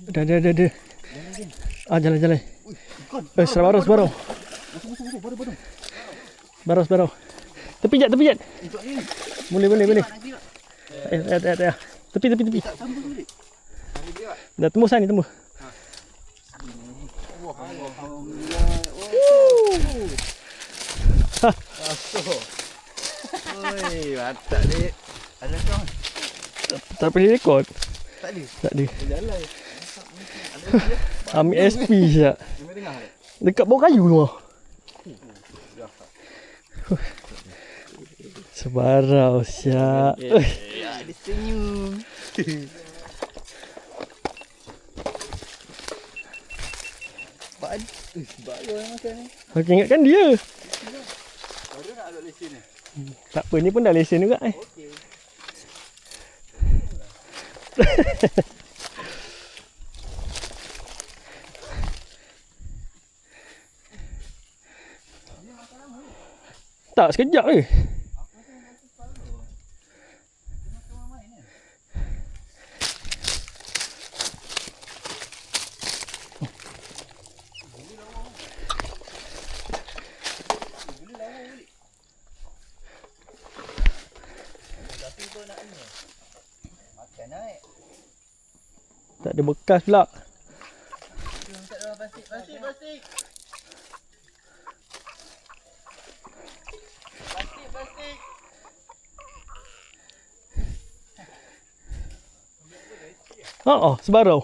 Ada. Jalan. Sebarau. Sebarau. Tepi jat. Boleh. Tepi. Dah tembus ni. Oi, mantap ni. Ada kau? Tak boleh rekod. Tak ada. Jalan. Ambil SP siap. Memang tengah tak? Dekat bawah kayu tu. Sebarau siap. Ada senyum. Baru yang makan ni. Okey, ingatkan dia. Baru nak ada lesen ni. Tak apa, ni pun dah lesen juga Okey. Tak, sekejap je. Tak ada bekas pula. Plastik. Sebarau.